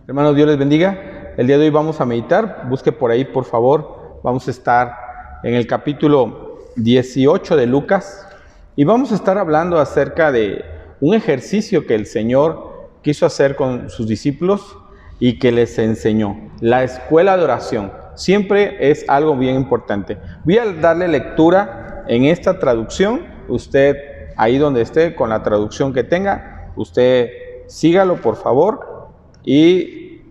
Hermanos, Dios les bendiga. El día de hoy vamos a meditar. Busque por ahí, por favor. Vamos a estar en el capítulo 18 de Lucas y vamos a estar hablando acerca de un ejercicio que el Señor quiso hacer con sus discípulos y que les enseñó. La escuela de oración. Siempre es algo bien importante. Voy a darle lectura en esta traducción. Usted, ahí donde esté, con la traducción que tenga, usted sígalo, por favor. Y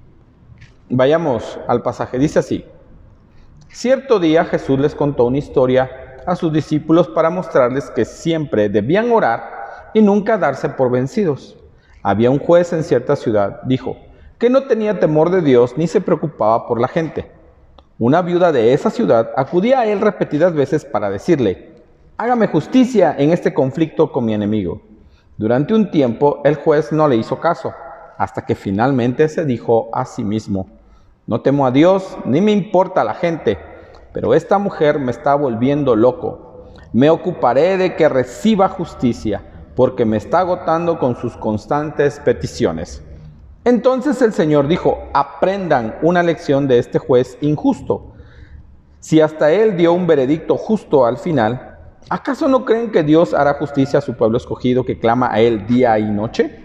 vayamos al pasaje. Dice así: cierto día Jesús les contó una historia a sus discípulos para mostrarles que siempre debían orar y nunca darse por vencidos. Había un juez en cierta ciudad, dijo, que no tenía temor de Dios ni se preocupaba por la gente. Una viuda de esa ciudad acudía a él repetidas veces para decirle: hágame justicia en este conflicto con mi enemigo. Durante un tiempo el juez no le hizo caso, hasta que finalmente se dijo a sí mismo: no temo a Dios ni me importa la gente, pero esta mujer me está volviendo loco. Me ocuparé de que reciba justicia, porque me está agotando con sus constantes peticiones. Entonces el Señor dijo: aprendan una lección de este juez injusto. Si hasta él dio un veredicto justo al final, ¿acaso no creen que Dios hará justicia a su pueblo escogido que clama a él día y noche?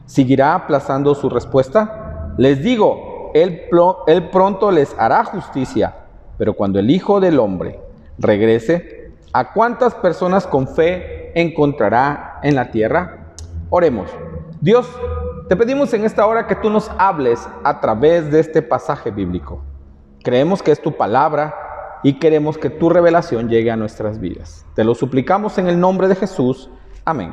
¿Seguirá aplazando su respuesta? Les digo, él pronto les hará justicia. Pero cuando el Hijo del Hombre regrese, ¿a cuántas personas con fe encontrará en la tierra? Oremos. Dios, te pedimos en esta hora que tú nos hables a través de este pasaje bíblico. Creemos que es tu palabra y queremos que tu revelación llegue a nuestras vidas. Te lo suplicamos en el nombre de Jesús. Amén.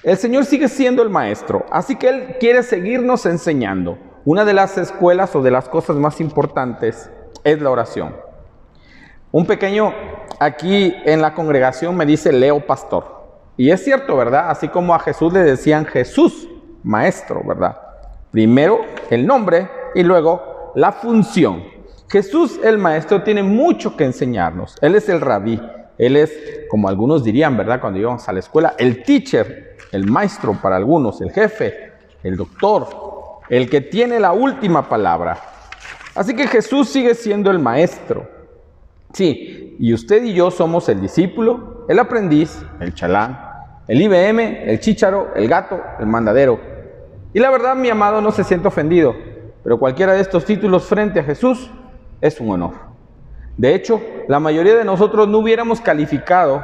El Señor sigue siendo el maestro, así que Él quiere seguirnos enseñando. Una de las escuelas o de las cosas más importantes es la oración. Un pequeño aquí en la congregación me dice Leo Pastor. Y es cierto, ¿verdad? Así como a Jesús le decían Jesús, maestro, ¿verdad? Primero el nombre y luego la función. Jesús, el maestro, tiene mucho que enseñarnos. Él es el rabí. Él es, como algunos dirían, ¿verdad? Cuando íbamos a la escuela, el teacher, el maestro para algunos, el jefe, el doctor, el que tiene la última palabra. Así que Jesús sigue siendo el maestro. Sí, y usted y yo somos el discípulo, el aprendiz, el chalán, el IBM, el chícharo, el gato, el mandadero. Y la verdad, mi amado, no se siente ofendido, pero cualquiera de estos títulos frente a Jesús es un honor. De hecho, la mayoría de nosotros no hubiéramos calificado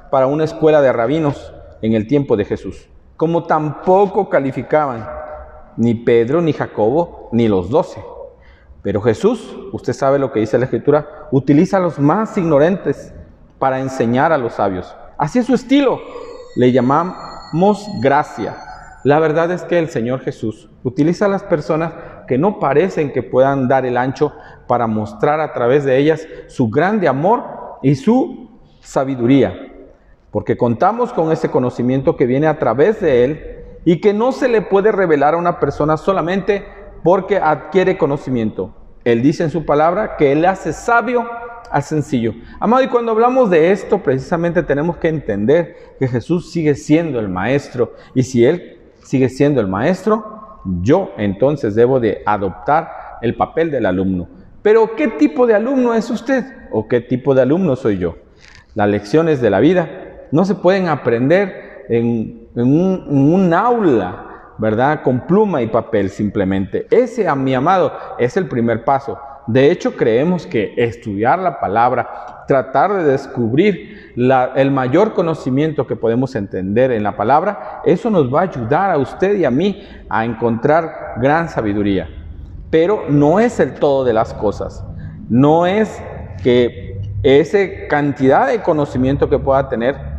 para una escuela de rabinos en el tiempo de Jesús, como tampoco calificaban ni Pedro, ni Jacobo, ni los 12. Pero Jesús, usted sabe lo que dice la Escritura, utiliza a los más ignorantes para enseñar a los sabios. Así es su estilo, le llamamos gracia. La verdad es que el Señor Jesús utiliza a las personas que no parecen que puedan dar el ancho para mostrar a través de ellas su grande amor y su sabiduría. Porque contamos con ese conocimiento que viene a través de Él y que no se le puede revelar a una persona solamente porque adquiere conocimiento. Él dice en su palabra que Él hace sabio al sencillo. Amado, y cuando hablamos de esto, precisamente tenemos que entender que Jesús sigue siendo el maestro. Y si Él sigue siendo el maestro, yo entonces debo de adoptar el papel del alumno. Pero ¿qué tipo de alumno es usted? ¿O qué tipo de alumno soy yo? Las lecciones de la vida no se pueden aprender en un aula, ¿verdad? Con pluma y papel simplemente. Ese, a mi amado, es el primer paso. De hecho, creemos que estudiar la palabra, tratar de descubrir el mayor conocimiento que podemos entender en la palabra, eso nos va a ayudar a usted y a mí a encontrar gran sabiduría. Pero no es el todo de las cosas. No es que esa cantidad de conocimiento que pueda tener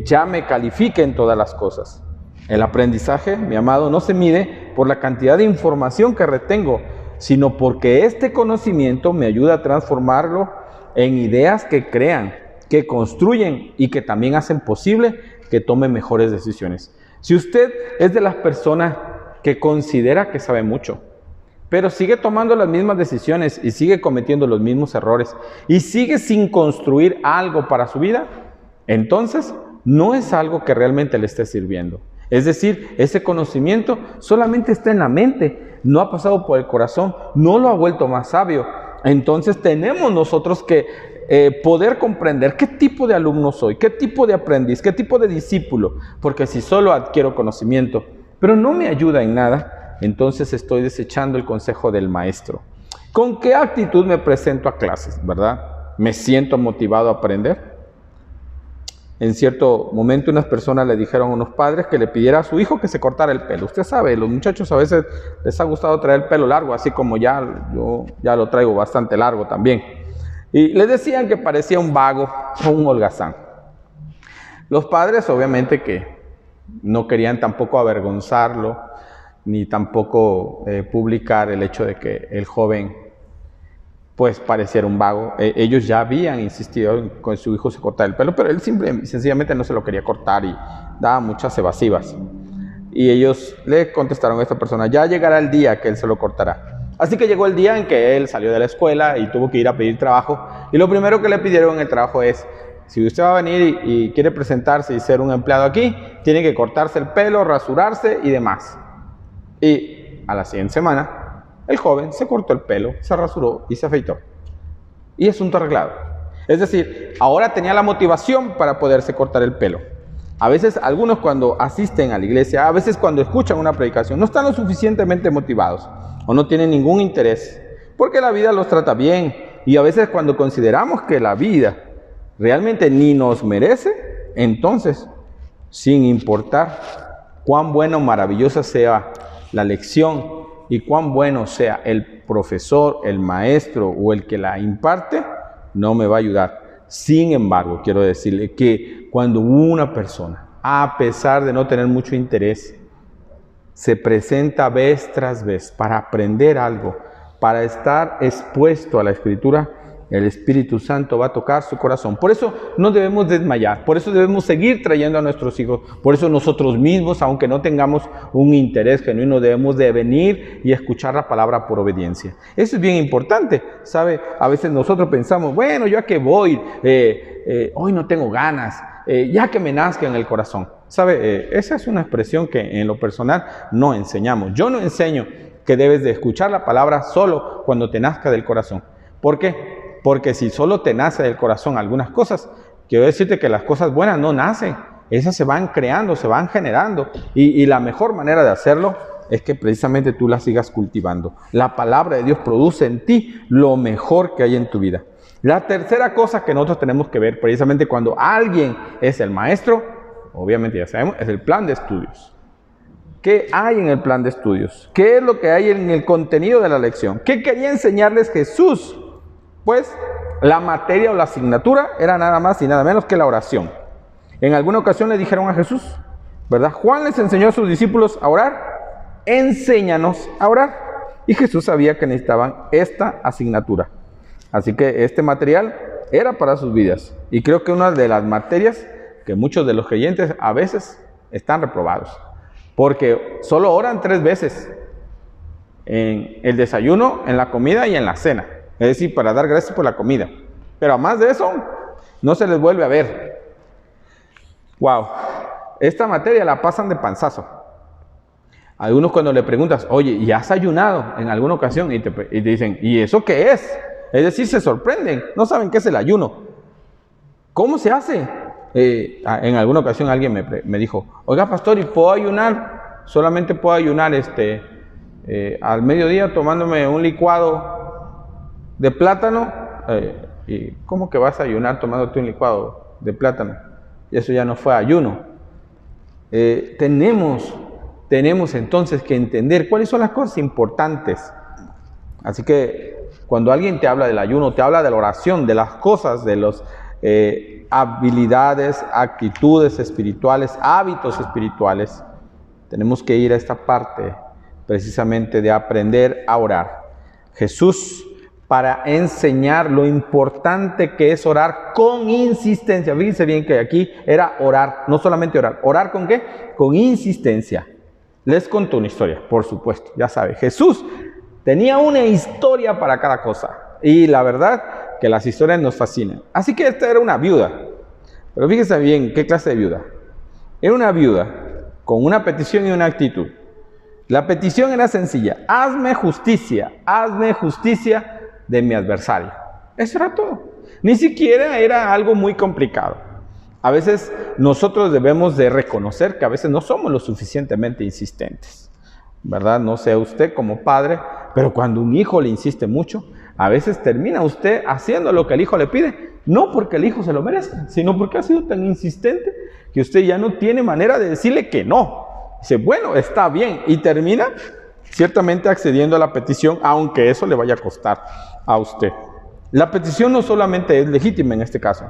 ya me califique en todas las cosas. El aprendizaje, mi amado, no se mide por la cantidad de información que retengo, sino porque este conocimiento me ayuda a transformarlo en ideas que crean, que construyen y que también hacen posible que tome mejores decisiones. Si usted es de las personas que considera que sabe mucho, pero sigue tomando las mismas decisiones y sigue cometiendo los mismos errores y sigue sin construir algo para su vida, entonces no es algo que realmente le esté sirviendo. Es decir, ese conocimiento solamente está en la mente, no ha pasado por el corazón, no lo ha vuelto más sabio. Entonces tenemos nosotros que poder comprender qué tipo de alumno soy, qué tipo de aprendiz, qué tipo de discípulo, porque si solo adquiero conocimiento, pero no me ayuda en nada, entonces estoy desechando el consejo del maestro. ¿Con qué actitud me presento a clases, verdad? ¿Me siento motivado a aprender? En cierto momento unas personas le dijeron a unos padres que le pidiera a su hijo que se cortara el pelo. Usted sabe, los muchachos a veces les ha gustado traer el pelo largo, así como yo ya lo traigo bastante largo también. Y les decían que parecía un vago o un holgazán. Los padres obviamente que no querían tampoco avergonzarlo, ni tampoco publicar el hecho de que el joven pues pareciera un vago. Ellos ya habían insistido en que su hijo se cortara el pelo, pero él sencillamente no se lo quería cortar y daba muchas evasivas. Y ellos le contestaron a esta persona, ya llegará el día que él se lo cortará. Así que llegó el día en que él salió de la escuela y tuvo que ir a pedir trabajo. Y lo primero que le pidieron en el trabajo es, si usted va a venir y quiere presentarse y ser un empleado aquí, tiene que cortarse el pelo, rasurarse y demás. Y a la siguiente semana, el joven se cortó el pelo, se rasuró y se afeitó. Y asunto arreglado. Es decir, ahora tenía la motivación para poderse cortar el pelo. A veces algunos cuando asisten a la iglesia, a veces cuando escuchan una predicación, no están lo suficientemente motivados o no tienen ningún interés, porque la vida los trata bien. Y a veces cuando consideramos que la vida realmente ni nos merece, entonces, sin importar cuán buena o maravillosa sea la lección, y cuán bueno sea el profesor, el maestro o el que la imparte, no me va a ayudar. Sin embargo, quiero decirle que cuando una persona, a pesar de no tener mucho interés, se presenta vez tras vez para aprender algo, para estar expuesto a la Escritura, el Espíritu Santo va a tocar su corazón. Por eso no debemos desmayar, por eso debemos seguir trayendo a nuestros hijos, por eso nosotros mismos, aunque no tengamos un interés genuino, debemos de venir y escuchar la palabra por obediencia. Eso es bien importante, ¿sabe? A veces nosotros pensamos, bueno, yo a qué voy, hoy no tengo ganas, ya que me nazca en el corazón. ¿Sabe? Esa es una expresión que en lo personal no enseñamos. Yo no enseño que debes de escuchar la palabra solo cuando te nazca del corazón. ¿Por qué? Porque si solo te nace del corazón algunas cosas, quiero decirte que las cosas buenas no nacen. Esas se van creando, se van generando. Y la mejor manera de hacerlo es que precisamente tú las sigas cultivando. La palabra de Dios produce en ti lo mejor que hay en tu vida. La tercera cosa que nosotros tenemos que ver, precisamente cuando alguien es el maestro, obviamente ya sabemos, es el plan de estudios. ¿Qué hay en el plan de estudios? ¿Qué es lo que hay en el contenido de la lección? ¿Qué quería enseñarles Jesús? Pues la materia o la asignatura era nada más y nada menos que la oración. En alguna ocasión le dijeron a Jesús, ¿verdad? Juan les enseñó a sus discípulos a orar. Enséñanos a orar. Y Jesús sabía que necesitaban esta asignatura. Así que este material era para sus vidas. Y creo que una de las materias que muchos de los creyentes a veces están reprobados. Porque solo oran 3 veces. En el desayuno, en la comida y en la cena. Es decir, para dar gracias por la comida. Pero a más de eso, no se les vuelve a ver. Wow. Esta materia la pasan de panzazo. Algunos cuando le preguntas, oye, ¿y has ayunado en alguna ocasión? Y te dicen, ¿y eso qué es? Es decir, se sorprenden. No saben qué es el ayuno. ¿Cómo se hace? En alguna ocasión alguien me dijo, oiga, pastor, ¿y puedo ayunar? Solamente puedo ayunar al mediodía tomándome un licuado de plátano. ¿Y cómo que vas a ayunar tomándote un licuado de plátano? Y eso ya no fue ayuno. Tenemos entonces que entender cuáles son las cosas importantes. Así que cuando alguien te habla del ayuno, te habla de la oración, de las cosas, de las habilidades, actitudes espirituales, hábitos espirituales, tenemos que ir a esta parte precisamente de aprender a orar. Jesús, para enseñar lo importante que es orar con insistencia. Fíjense bien que aquí era orar, no solamente orar. ¿Orar con qué? Con insistencia. Les cuento una historia, por supuesto, ya sabe. Jesús tenía una historia para cada cosa. Y la verdad que las historias nos fascinan. Así que esta era una viuda. Pero fíjense bien, ¿qué clase de viuda? Era una viuda con una petición y una actitud. La petición era sencilla: hazme justicia de mi adversario. Eso era todo. Ni siquiera era algo muy complicado. A veces nosotros debemos de reconocer que a veces no somos lo suficientemente insistentes, ¿verdad? No sé usted como padre, pero cuando un hijo le insiste mucho, a veces termina usted haciendo lo que el hijo le pide, no porque el hijo se lo merezca, sino porque ha sido tan insistente que usted ya no tiene manera de decirle que no. Dice, bueno, está bien, y termina ciertamente accediendo a la petición, aunque eso le vaya a costar a usted. La petición no solamente es legítima en este caso,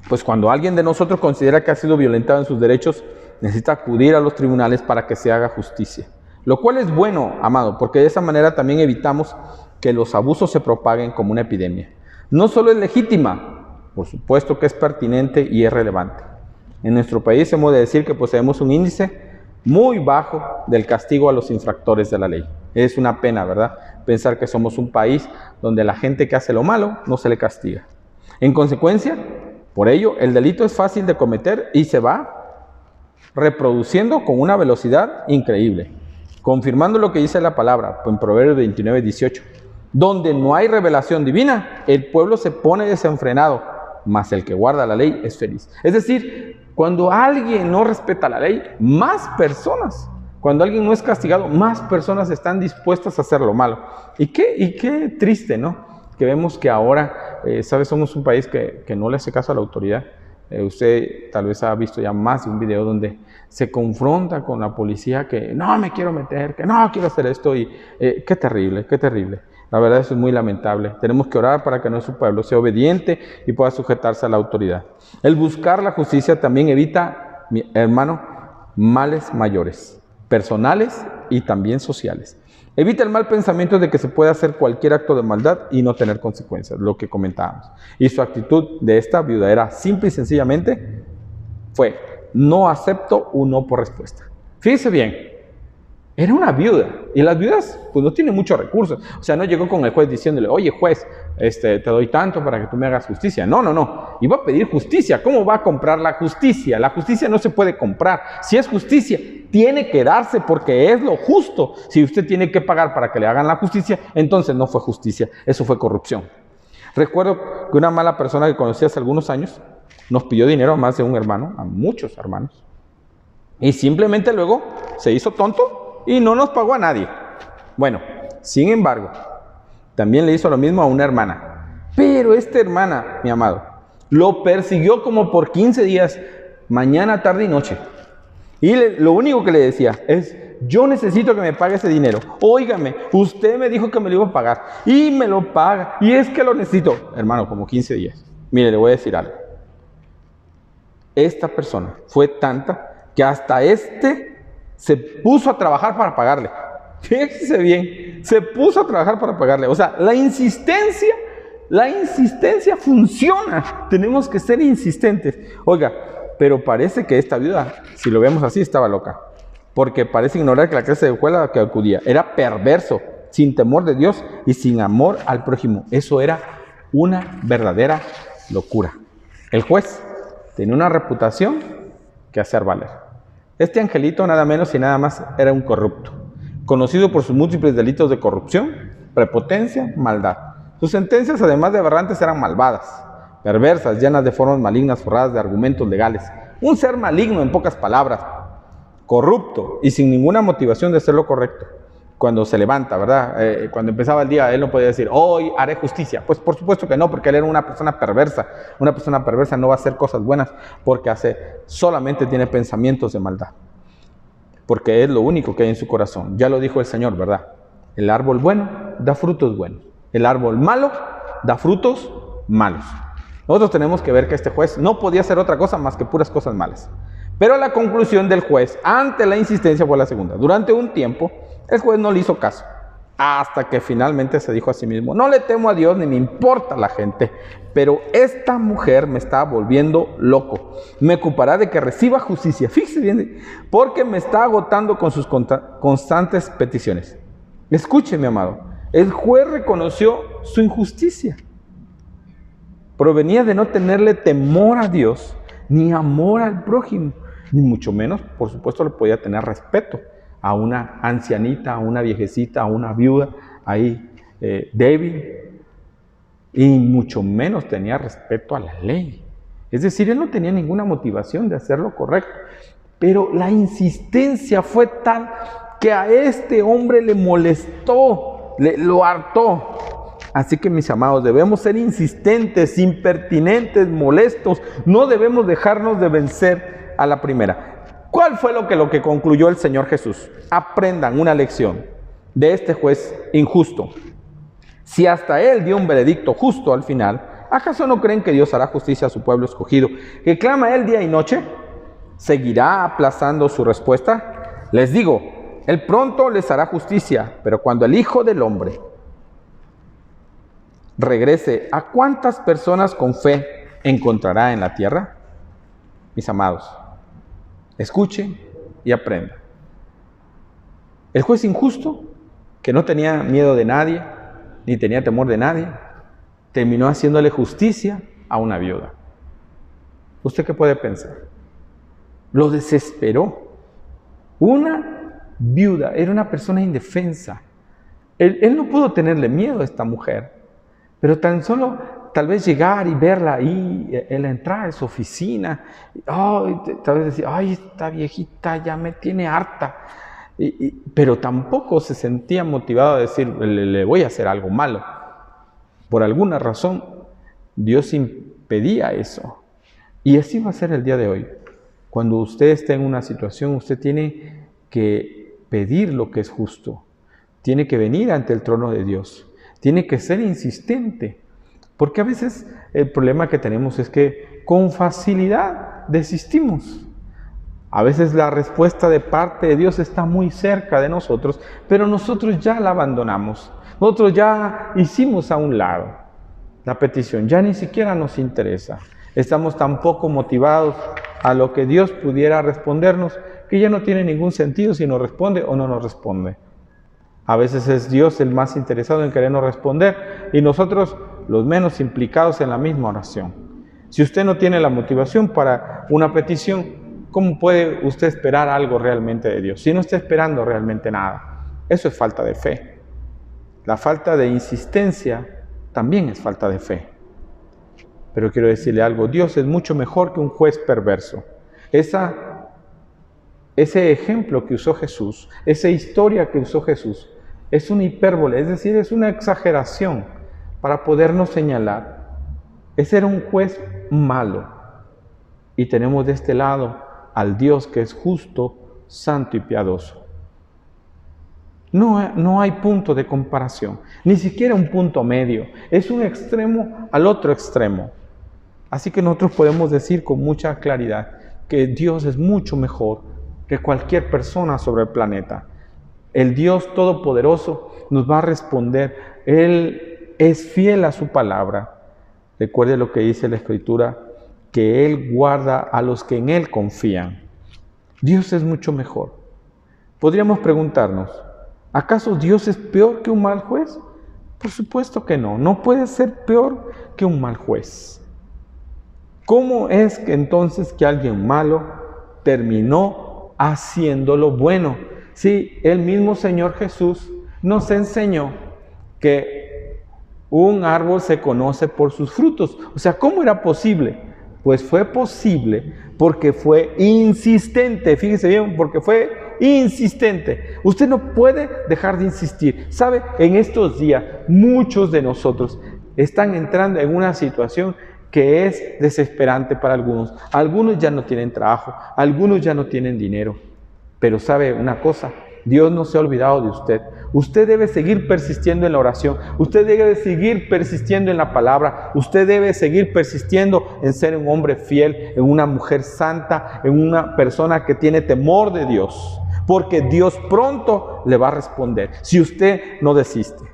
pues cuando alguien de nosotros considera que ha sido violentado en sus derechos, necesita acudir a los tribunales para que se haga justicia. Lo cual es bueno, amado, porque de esa manera también evitamos que los abusos se propaguen como una epidemia. No solo es legítima, por supuesto que es pertinente y es relevante. En nuestro país hemos de decir que poseemos un índice muy bajo del castigo a los infractores de la ley. Es una pena, ¿verdad?, pensar que somos un país donde la gente que hace lo malo no se le castiga. En consecuencia, por ello, el delito es fácil de cometer y se va reproduciendo con una velocidad increíble, confirmando lo que dice la palabra en Proverbios 29:18. Donde no hay revelación divina, el pueblo se pone desenfrenado, mas el que guarda la ley es feliz. Es decir, cuando alguien no respeta la ley, más personas, cuando alguien no es castigado, más personas están dispuestas a hacer lo malo. Y qué triste, ¿no? Que vemos que ahora, ¿sabes? Somos un país que no le hace caso a la autoridad. Usted tal vez ha visto ya más de un video donde se confronta con la policía que no me quiero meter, que no quiero hacer esto, y qué terrible, qué terrible. La verdad, eso es muy lamentable. Tenemos que orar para que nuestro pueblo sea obediente y pueda sujetarse a la autoridad. El buscar la justicia también evita, mi hermano, males mayores, personales y también sociales. Evita el mal pensamiento de que se puede hacer cualquier acto de maldad y no tener consecuencias, lo que comentábamos. Y su actitud de esta viuda era simple y sencillamente fue: no acepto un no por respuesta. Fíjese bien. Era una viuda, y las viudas pues no tienen muchos recursos. O sea, no llegó con el juez diciéndole, oye juez, te doy tanto para que tú me hagas justicia. No, iba a pedir justicia. ¿Cómo va a comprar la justicia? La justicia no se puede comprar. Si es justicia, tiene que darse porque es lo justo. Si usted tiene que pagar para que le hagan la justicia, entonces no fue justicia, eso fue corrupción. Recuerdo que una mala persona que conocí hace algunos años nos pidió dinero a más de un hermano, a muchos hermanos, y simplemente luego se hizo tonto y no nos pagó a nadie. Bueno, sin embargo, también le hizo lo mismo a una hermana. Pero esta hermana, mi amado, lo persiguió como por 15 días, mañana, tarde y noche. Y lo único que le decía es, yo necesito que me pague ese dinero. Óigame, usted me dijo que me lo iba a pagar y me lo paga. Y es que lo necesito. Hermano, como 15 días. Mire, le voy a decir algo. Esta persona fue tanta que hasta se puso a trabajar para pagarle. Fíjese bien, se puso a trabajar para pagarle. O sea, la insistencia funciona. Tenemos que ser insistentes. Oiga, pero parece que esta viuda, si lo vemos así, estaba loca. Porque parece ignorar que la clase de escuela a la que acudía era perverso, sin temor de Dios y sin amor al prójimo. Eso era una verdadera locura. El juez tenía una reputación que hacer valer. Este angelito nada menos y nada más era un corrupto, conocido por sus múltiples delitos de corrupción, prepotencia, maldad. Sus sentencias, además de aberrantes, eran malvadas, perversas, llenas de formas malignas, forradas de argumentos legales. Un ser maligno, en pocas palabras, corrupto y sin ninguna motivación de hacer lo correcto. Cuando se levanta, ¿verdad? Cuando empezaba el día, él no podía decir, hoy haré justicia. Pues por supuesto que no, porque él era una persona perversa. Una persona perversa no va a hacer cosas buenas porque solamente tiene pensamientos de maldad. Porque es lo único que hay en su corazón. Ya lo dijo el Señor, ¿verdad? El árbol bueno da frutos buenos. El árbol malo da frutos malos. Nosotros tenemos que ver que este juez no podía hacer otra cosa más que puras cosas malas. Pero la conclusión del juez ante la insistencia fue la segunda. Durante un tiempo, el juez no le hizo caso, hasta que finalmente se dijo a sí mismo, no le temo a Dios ni me importa la gente, pero esta mujer me está volviendo loco. Me ocupará de que reciba justicia, fíjese bien, porque me está agotando con sus constantes peticiones. Escuche, mi amado, el juez reconoció su injusticia. Provenía de no tenerle temor a Dios ni amor al prójimo. ni mucho menos, por supuesto, le podía tener respeto a una ancianita, a una viejecita, a una viuda ahí débil, y mucho menos tenía respeto a la ley. Es decir, él no tenía ninguna motivación de hacer lo correcto, pero la insistencia fue tal que a este hombre le molestó, lo hartó. Así que, mis amados, debemos ser insistentes, impertinentes, molestos. No debemos dejarnos de vencer a la primera. ¿Cuál fue lo que concluyó el Señor Jesús? Aprendan una lección de este juez injusto. Si hasta él dio un veredicto justo al final, ¿acaso no creen que Dios hará justicia a su pueblo escogido, que clama a él día y noche? ¿Seguirá aplazando su respuesta? Les digo, él pronto les hará justicia, pero cuando el Hijo del Hombre regrese, ¿a cuántas personas con fe encontrará en la tierra? Mis amados, escuchen y aprendan. El juez injusto, que no tenía miedo de nadie, ni tenía temor de nadie, terminó haciéndole justicia a una viuda. ¿Usted qué puede pensar? Lo desesperó. Una viuda era una persona indefensa. Él no pudo tenerle miedo a esta mujer, pero tan solo tal vez llegar y verla ahí en la entrada de su oficina, tal vez decir, ay, esta viejita ya me tiene harta. Pero tampoco se sentía motivado a decir, le voy a hacer algo malo. Por alguna razón, Dios impedía eso. Y así va a ser el día de hoy. Cuando usted esté en una situación, usted tiene que pedir lo que es justo. Tiene que venir ante el trono de Dios. Tiene que ser insistente. Porque a veces el problema que tenemos es que con facilidad desistimos. A veces la respuesta de parte de Dios está muy cerca de nosotros, pero nosotros ya la abandonamos. Nosotros ya hicimos a un lado la petición, ya ni siquiera nos interesa. Estamos tan poco motivados a lo que Dios pudiera respondernos, que ya no tiene ningún sentido si nos responde o no nos responde. A veces es Dios el más interesado en querernos responder y nosotros los menos implicados en la misma oración. Si usted no tiene la motivación para una petición, ¿cómo puede usted esperar algo realmente de Dios? Si no está esperando realmente nada. Eso es falta de fe. La falta de insistencia también es falta de fe. Pero quiero decirle algo, Dios es mucho mejor que un juez perverso. Ese ejemplo que usó Jesús, esa historia que usó Jesús, es una hipérbole, es decir, es una exageración para podernos señalar. Ese era un juez malo. Y tenemos de este lado al Dios que es justo, santo y piadoso. No hay punto de comparación, ni siquiera un punto medio. Es un extremo al otro extremo. Así que nosotros podemos decir con mucha claridad que Dios es mucho mejor que cualquier persona sobre el planeta. El Dios Todopoderoso nos va a responder. Él es fiel a su palabra. Recuerde lo que dice la Escritura, que Él guarda a los que en Él confían. Dios es mucho mejor. Podríamos preguntarnos, ¿acaso Dios es peor que un mal juez? Por supuesto que no. No puede ser peor que un mal juez. ¿Cómo es que entonces que alguien malo terminó haciendo lo bueno? Sí, el mismo Señor Jesús nos enseñó que un árbol se conoce por sus frutos. O sea, ¿cómo era posible? Pues fue posible porque fue insistente. Fíjese bien, porque fue insistente. Usted no puede dejar de insistir. ¿Sabe? En estos días, muchos de nosotros están entrando en una situación que es desesperante para algunos. Algunos ya no tienen trabajo, algunos ya no tienen dinero. Pero ¿sabe una cosa? Dios no se ha olvidado de usted. Usted debe seguir persistiendo en la oración. Usted debe seguir persistiendo en la palabra. Usted debe seguir persistiendo en ser un hombre fiel, en una mujer santa, en una persona que tiene temor de Dios. Porque Dios pronto le va a responder si usted no desiste.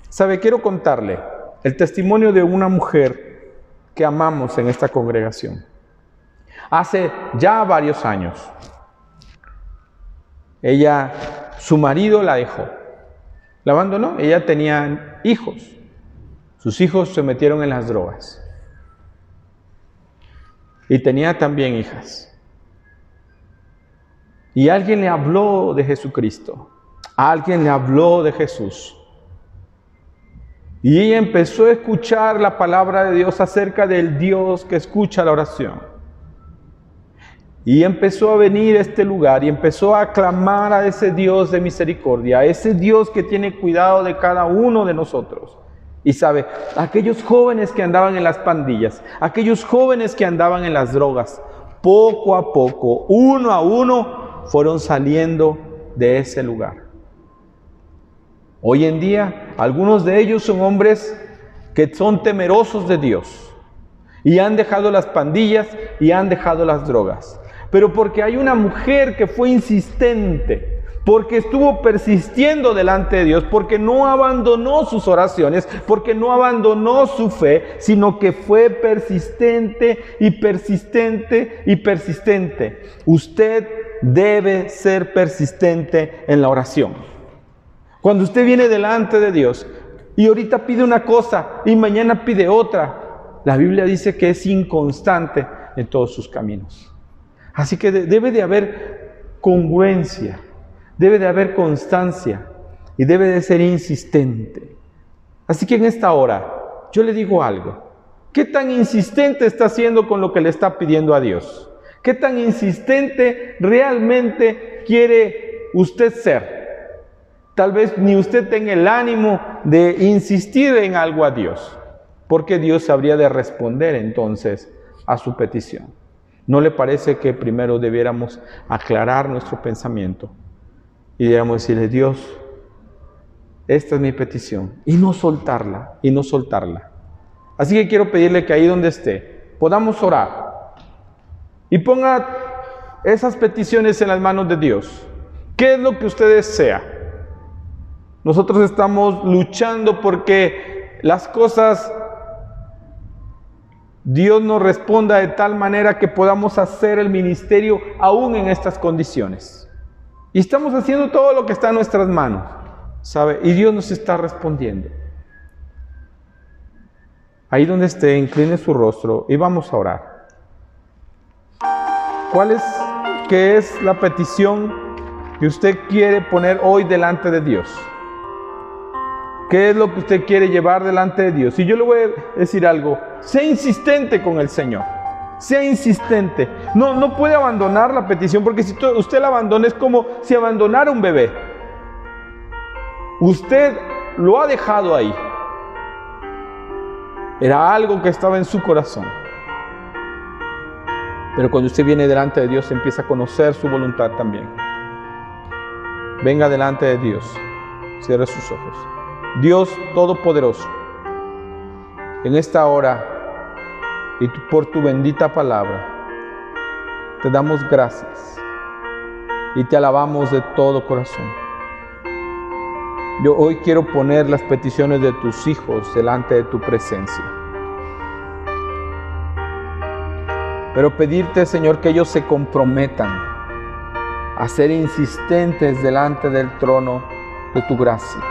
¿Sabe? Quiero contarle el testimonio de una mujer que amamos en esta congregación. Hace ya varios años, su marido la dejó, la abandonó. Ella tenía hijos. Sus hijos se metieron en las drogas. Y tenía también hijas. Y alguien le habló de Jesucristo. Alguien le habló de Jesús. Y ella empezó a escuchar la palabra de Dios acerca del Dios que escucha la oración. Y empezó a venir a este lugar y empezó a clamar a ese Dios de misericordia, a ese Dios que tiene cuidado de cada uno de nosotros. Y sabe, aquellos jóvenes que andaban en las pandillas, aquellos jóvenes que andaban en las drogas, poco a poco, uno a uno, fueron saliendo de ese lugar. Hoy en día, algunos de ellos son hombres que son temerosos de Dios y han dejado las pandillas y han dejado las drogas. Pero porque hay una mujer que fue insistente, porque estuvo persistiendo delante de Dios, porque no abandonó sus oraciones, porque no abandonó su fe, sino que fue persistente y persistente y persistente. Usted debe ser persistente en la oración. Cuando usted viene delante de Dios y ahorita pide una cosa y mañana pide otra, la Biblia dice que es inconstante en todos sus caminos. Así que debe de haber congruencia, debe de haber constancia y debe de ser insistente. Así que en esta hora yo le digo algo. ¿Qué tan insistente está siendo con lo que le está pidiendo a Dios? ¿Qué tan insistente realmente quiere usted ser? Tal vez ni usted tenga el ánimo de insistir en algo a Dios, porque Dios habría de responder entonces a su petición. ¿No le parece que primero debiéramos aclarar nuestro pensamiento y debiéramos decirle, Dios, esta es mi petición, y no soltarla, y no soltarla? Así que quiero pedirle que ahí donde esté, podamos orar y ponga esas peticiones en las manos de Dios. ¿Qué es lo que usted desea? Nosotros estamos luchando porque las cosas, Dios nos responda de tal manera que podamos hacer el ministerio aún en estas condiciones. Y estamos haciendo todo lo que está en nuestras manos, ¿sabe? Y Dios nos está respondiendo. Ahí donde esté, incline su rostro y vamos a orar. ¿Qué es la petición que usted quiere poner hoy delante de Dios? ¿Qué es lo que usted quiere llevar delante de Dios? Y yo le voy a decir algo, sea insistente con el Señor, sea insistente. No puede abandonar la petición, porque si usted la abandona es como si abandonara un bebé. Usted lo ha dejado ahí. Era algo que estaba en su corazón. Pero cuando usted viene delante de Dios, empieza a conocer su voluntad también. Venga delante de Dios, cierre sus ojos. Dios Todopoderoso, en esta hora y por tu bendita palabra, te damos gracias y te alabamos de todo corazón. Yo hoy quiero poner las peticiones de tus hijos delante de tu presencia. Pero pedirte, Señor, que ellos se comprometan a ser insistentes delante del trono de tu gracia.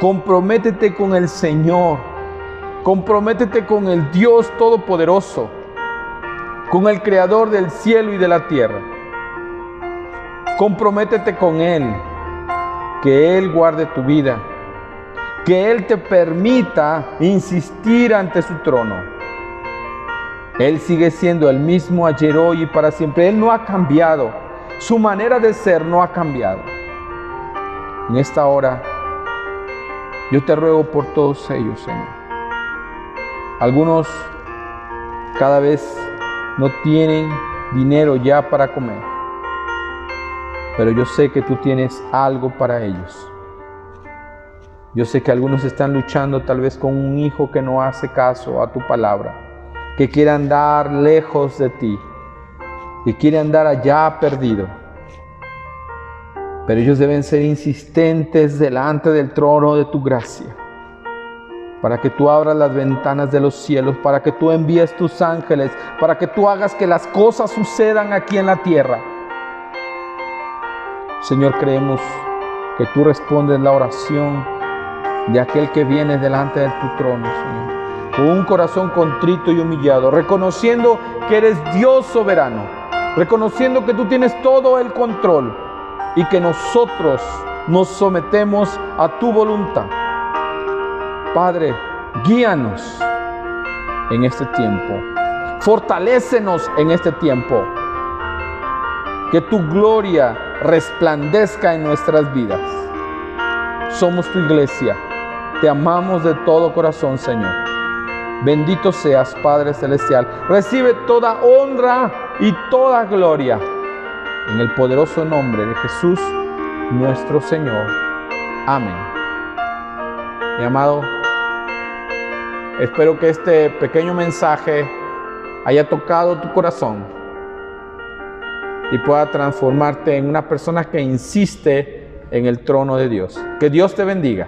Comprométete con el Señor, comprométete con el Dios Todopoderoso, con el Creador del cielo y de la tierra. Comprométete con Él, que Él guarde tu vida, que Él te permita insistir ante su trono. Él sigue siendo el mismo ayer, hoy y para siempre. Él no ha cambiado, su manera de ser no ha cambiado. En esta hora, yo te ruego por todos ellos, Señor. Algunos cada vez no tienen dinero ya para comer, pero yo sé que tú tienes algo para ellos. Yo sé que algunos están luchando tal vez con un hijo que no hace caso a tu palabra, que quiere andar lejos de ti, que quiere andar allá perdido. Pero ellos deben ser insistentes delante del trono de tu gracia, para que tú abras las ventanas de los cielos, para que tú envíes tus ángeles, para que tú hagas que las cosas sucedan aquí en la tierra. Señor, creemos que tú respondes la oración de aquel que viene delante de tu trono, Señor, con un corazón contrito y humillado, reconociendo que eres Dios soberano, reconociendo que tú tienes todo el control y que nosotros nos sometemos a tu voluntad. Padre, guíanos en este tiempo. Fortalécenos en este tiempo. Que tu gloria resplandezca en nuestras vidas. Somos tu iglesia. Te amamos de todo corazón, Señor. Bendito seas, Padre Celestial. Recibe toda honra y toda gloria. En el poderoso nombre de Jesús, nuestro Señor. Amén. Mi amado, espero que este pequeño mensaje haya tocado tu corazón y pueda transformarte en una persona que insiste en el trono de Dios. Que Dios te bendiga.